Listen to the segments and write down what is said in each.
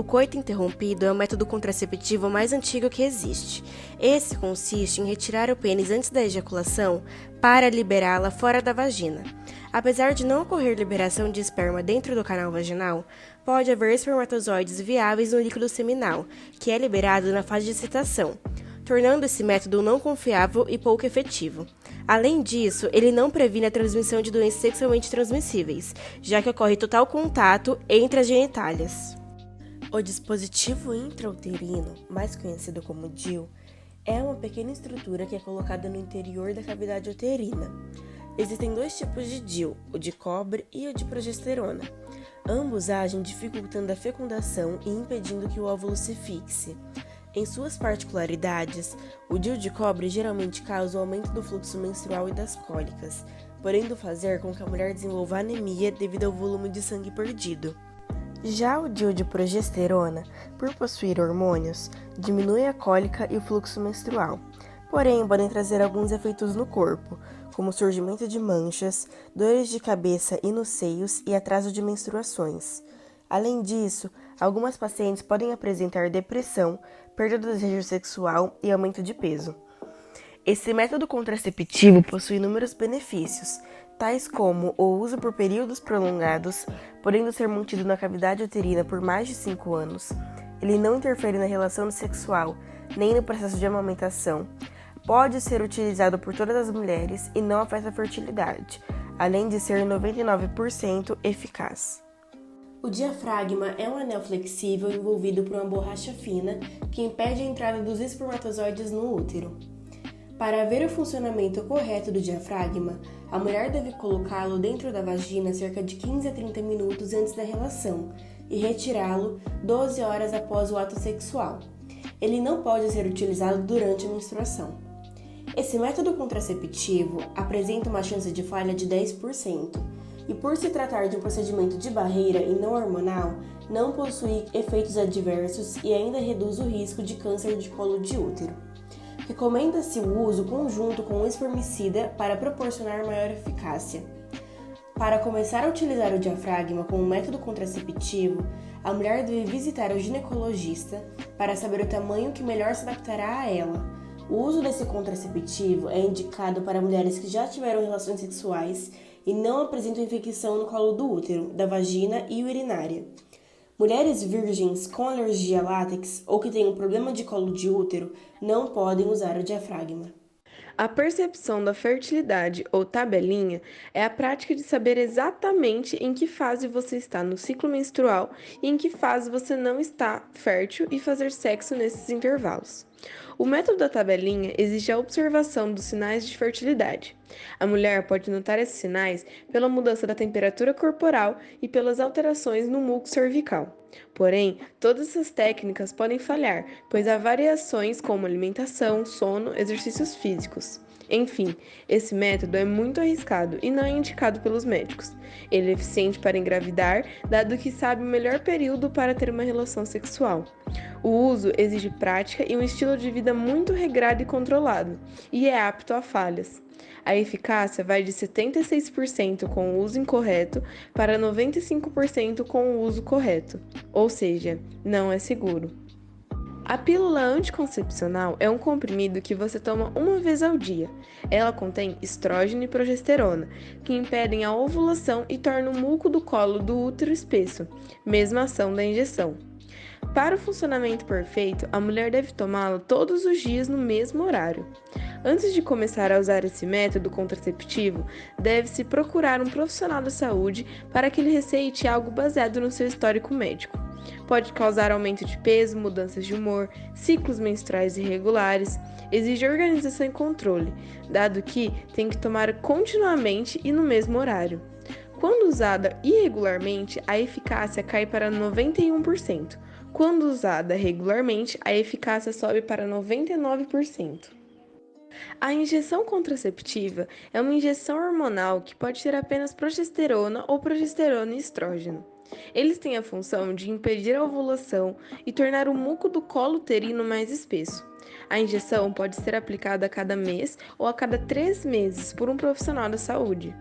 coito interrompido é o método contraceptivo mais antigo que existe. Esse consiste em retirar o pênis antes da ejaculação para liberá-la fora da vagina. Apesar de não ocorrer liberação de esperma dentro do canal vaginal, pode haver espermatozoides viáveis no líquido seminal, que é liberado na fase de excitação, tornando esse método não confiável e pouco efetivo. Além disso, ele não previne a transmissão de doenças sexualmente transmissíveis, já que ocorre total contato entre as genitálias. O dispositivo intrauterino, mais conhecido como DIU, é uma pequena estrutura que é colocada no interior da cavidade uterina. Existem dois tipos de DIU, o de cobre e o de progesterona. Ambos agem dificultando a fecundação e impedindo que o óvulo se fixe. Em suas particularidades, o DIU de cobre geralmente causa o aumento do fluxo menstrual e das cólicas, podendo fazer com que a mulher desenvolva anemia devido ao volume de sangue perdido. Já o DIU de progesterona, por possuir hormônios, diminui a cólica e o fluxo menstrual, porém podem trazer alguns efeitos no corpo, como surgimento de manchas, dores de cabeça e nos seios e atraso de menstruações. Além disso, algumas pacientes podem apresentar depressão, perda do desejo sexual e aumento de peso. Esse método contraceptivo possui inúmeros benefícios, tais como o uso por períodos prolongados, podendo ser mantido na cavidade uterina por mais de 5 anos. Ele não interfere na relação sexual, nem no processo de amamentação. Pode ser utilizado por todas as mulheres e não afeta a fertilidade, além de ser 99% eficaz. O diafragma é um anel flexível envolvido por uma borracha fina que impede a entrada dos espermatozoides no útero. Para ver o funcionamento correto do diafragma, a mulher deve colocá-lo dentro da vagina cerca de 15 a 30 minutos antes da relação e retirá-lo 12 horas após o ato sexual. Ele não pode ser utilizado durante a menstruação. Esse método contraceptivo apresenta uma chance de falha de 10%, e por se tratar de um procedimento de barreira e não hormonal, não possui efeitos adversos e ainda reduz o risco de câncer de colo de útero. Recomenda-se o uso conjunto com um espermicida para proporcionar maior eficácia. Para começar a utilizar o diafragma como método contraceptivo, a mulher deve visitar o ginecologista para saber o tamanho que melhor se adaptará a ela. O uso desse contraceptivo é indicado para mulheres que já tiveram relações sexuais e não apresentam infecção no colo do útero, da vagina e urinária. Mulheres virgens com alergia a látex ou que tenham problema de colo de útero não podem usar o diafragma. A percepção da fertilidade ou tabelinha é a prática de saber exatamente em que fase você está no ciclo menstrual e em que fase você não está fértil e fazer sexo nesses intervalos. O método da tabelinha exige a observação dos sinais de fertilidade. A mulher pode notar esses sinais pela mudança da temperatura corporal e pelas alterações no muco cervical. Porém, todas essas técnicas podem falhar, pois há variações como alimentação, sono, exercícios físicos. Enfim, esse método é muito arriscado e não é indicado pelos médicos. Ele é eficiente para engravidar, dado que sabe o melhor período para ter uma relação sexual. O uso exige prática e um estilo de vida muito regrado e controlado, e é apto a falhas. A eficácia vai de 76% com o uso incorreto para 95% com o uso correto, ou seja, não é seguro. A pílula anticoncepcional é um comprimido que você toma uma vez ao dia. Ela contém estrógeno e progesterona, que impedem a ovulação e tornam o muco do colo do útero espesso, mesma ação da injeção. Para o funcionamento perfeito, a mulher deve tomá-lo todos os dias no mesmo horário. Antes de começar a usar esse método contraceptivo, deve-se procurar um profissional da saúde para que lhe receite algo baseado no seu histórico médico. Pode causar aumento de peso, mudanças de humor, ciclos menstruais irregulares, exige organização e controle, dado que tem que tomar continuamente e no mesmo horário. Quando usada irregularmente, a eficácia cai para 91%. Quando usada regularmente, a eficácia sobe para 99%. A injeção contraceptiva é uma injeção hormonal que pode ter apenas progesterona ou progesterona e estrógeno. Eles têm a função de impedir a ovulação e tornar o muco do colo uterino mais espesso. A injeção pode ser aplicada a cada mês ou a cada 3 meses por um profissional da saúde.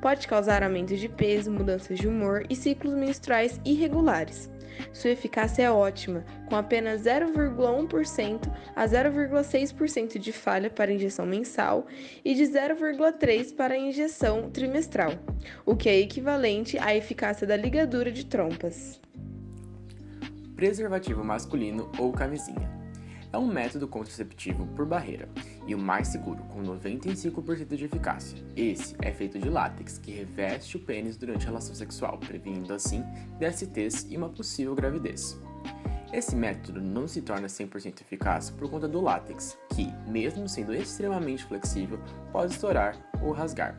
Pode causar aumento de peso, mudanças de humor e ciclos menstruais irregulares. Sua eficácia é ótima, com apenas 0,1% a 0,6% de falha para injeção mensal e de 0,3% para injeção trimestral, o que é equivalente à eficácia da ligadura de trompas. Preservativo masculino ou camisinha. É um método contraceptivo por barreira e o mais seguro, com 95% de eficácia. Esse é feito de látex, que reveste o pênis durante a relação sexual, prevenindo assim DSTs e uma possível gravidez. Esse método não se torna 100% eficaz por conta do látex, que, mesmo sendo extremamente flexível, pode estourar ou rasgar.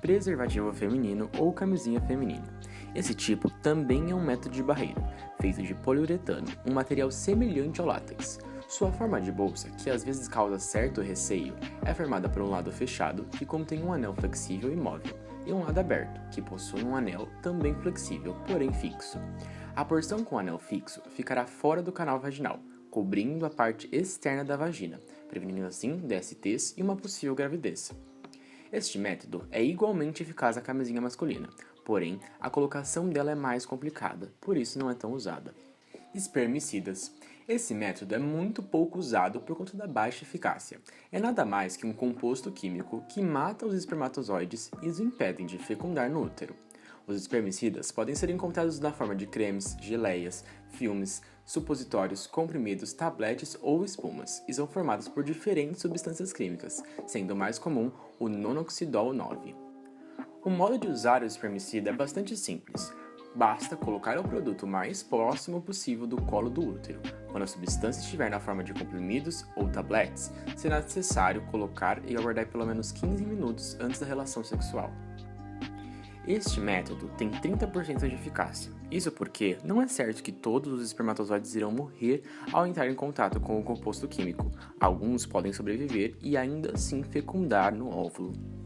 Preservativo feminino ou camisinha feminina. Esse tipo também é um método de barreira, feito de poliuretano, um material semelhante ao látex. Sua forma de bolsa, que às vezes causa certo receio, é formada por um lado fechado, que contém um anel flexível e móvel, e um lado aberto, que possui um anel também flexível, porém fixo. A porção com anel fixo ficará fora do canal vaginal, cobrindo a parte externa da vagina, prevenindo assim DSTs e uma possível gravidez. Este método é igualmente eficaz à camisinha masculina, porém a colocação dela é mais complicada, por isso não é tão usada. Espermicidas. Esse método é muito pouco usado por conta da baixa eficácia. É nada mais que um composto químico que mata os espermatozoides e os impedem de fecundar no útero. Os espermicidas podem ser encontrados na forma de cremes, geleias, filmes, supositórios, comprimidos, tabletes ou espumas, e são formados por diferentes substâncias químicas, sendo mais comum o nonoxidol 9. O modo de usar o espermicida é bastante simples. Basta colocar o produto mais próximo possível do colo do útero. Quando a substância estiver na forma de comprimidos ou tabletes, será necessário colocar e aguardar pelo menos 15 minutos antes da relação sexual. Este método tem 30% de eficácia. Isso porque não é certo que todos os espermatozoides irão morrer ao entrar em contato com o composto químico. Alguns podem sobreviver e ainda assim fecundar no óvulo.